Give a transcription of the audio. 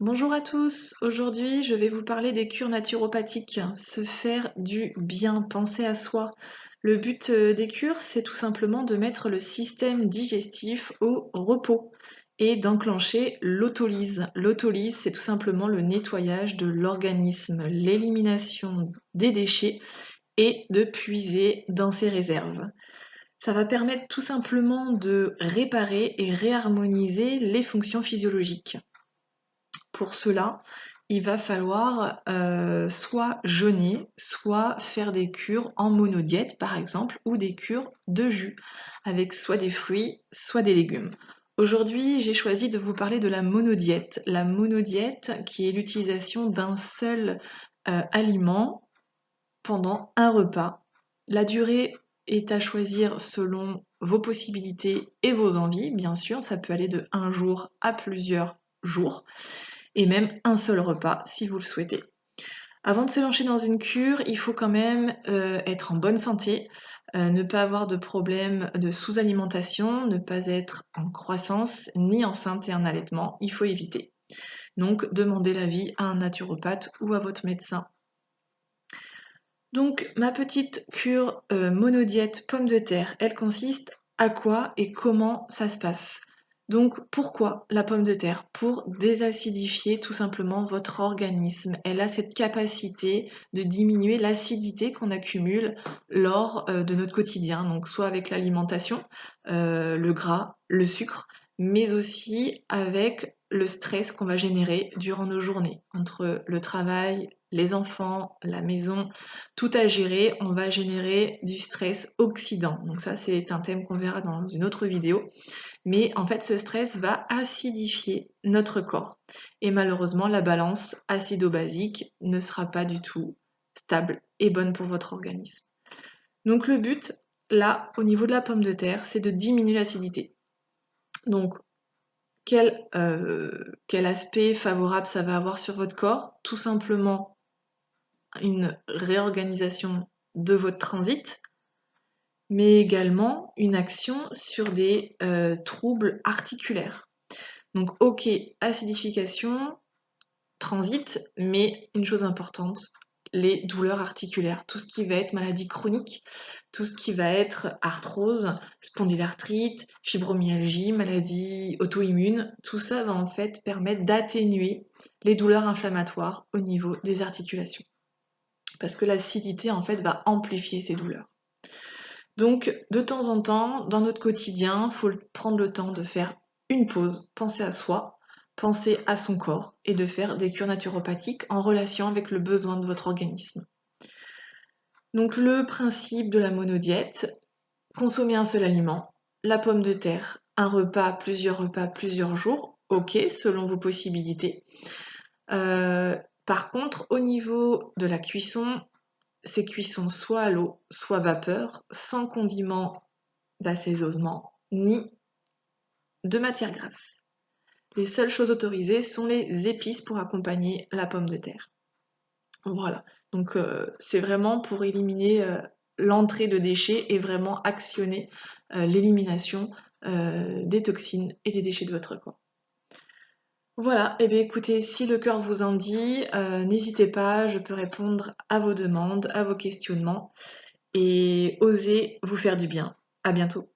Bonjour à tous, aujourd'hui je vais vous parler des cures naturopathiques, se faire du bien, penser à soi. Le but des cures, c'est tout simplement de mettre le système digestif au repos et d'enclencher l'autolyse. L'autolyse, c'est tout simplement le nettoyage de l'organisme, l'élimination des déchets et de puiser dans ses réserves. Ça va permettre tout simplement de réparer et réharmoniser les fonctions physiologiques. Pour cela, il va falloir soit jeûner, soit faire des cures en monodiète par exemple, ou des cures de jus, avec soit des fruits, soit des légumes. Aujourd'hui, j'ai choisi de vous parler de la monodiète. La monodiète qui est l'utilisation d'un seul aliment pendant un repas. La durée est à choisir selon vos possibilités et vos envies, bien sûr, ça peut aller de un jour à plusieurs jours et même un seul repas si vous le souhaitez. Avant de se lancer dans une cure, il faut quand même être en bonne santé, ne pas avoir de problème de sous-alimentation, ne pas être en croissance, ni enceinte et en allaitement, il faut éviter. Donc demandez l'avis à un naturopathe ou à votre médecin. Donc ma petite cure monodiète pomme de terre, elle consiste à quoi et comment ça se passe? Donc pourquoi la pomme de terre? Pour désacidifier tout simplement votre organisme. Elle a cette capacité de diminuer l'acidité qu'on accumule lors de notre quotidien, donc soit avec l'alimentation, le gras, le sucre, mais aussi avec le stress qu'on va générer durant nos journées, entre le travail, les enfants, la maison, tout à gérer, on va générer du stress oxydant. Donc ça, c'est un thème qu'on verra dans une autre vidéo. Mais en fait, ce stress va acidifier notre corps. Et malheureusement, la balance acido-basique ne sera pas du tout stable et bonne pour votre organisme. Donc le but, là, au niveau de la pomme de terre, c'est de diminuer l'acidité. Donc, quel aspect favorable ça va avoir sur votre corps? Tout simplement une réorganisation de votre transit, mais également une action sur des troubles articulaires. Donc ok, acidification, transit, mais une chose importante, les douleurs articulaires, tout ce qui va être maladie chronique, tout ce qui va être arthrose, spondylarthrite, fibromyalgie, maladie auto-immune, tout ça va en fait permettre d'atténuer les douleurs inflammatoires au niveau des articulations. Parce que l'acidité en fait va amplifier ces douleurs. Donc de temps en temps, dans notre quotidien, il faut prendre le temps de faire une pause, penser à soi, penser à son corps et de faire des cures naturopathiques en relation avec le besoin de votre organisme. Donc le principe de la monodiète, consommer un seul aliment, la pomme de terre, un repas, plusieurs jours, ok, selon vos possibilités. Par contre, au niveau de la cuisson, c'est cuisson soit à l'eau, soit vapeur, sans condiment d'assaisonnement, ni de matière grasse. Les seules choses autorisées sont les épices pour accompagner la pomme de terre. Voilà, donc c'est vraiment pour éliminer l'entrée de déchets et vraiment actionner l'élimination des toxines et des déchets de votre corps. Voilà, et bien écoutez, si le cœur vous en dit, n'hésitez pas, je peux répondre à vos demandes, à vos questionnements et osez vous faire du bien. À bientôt.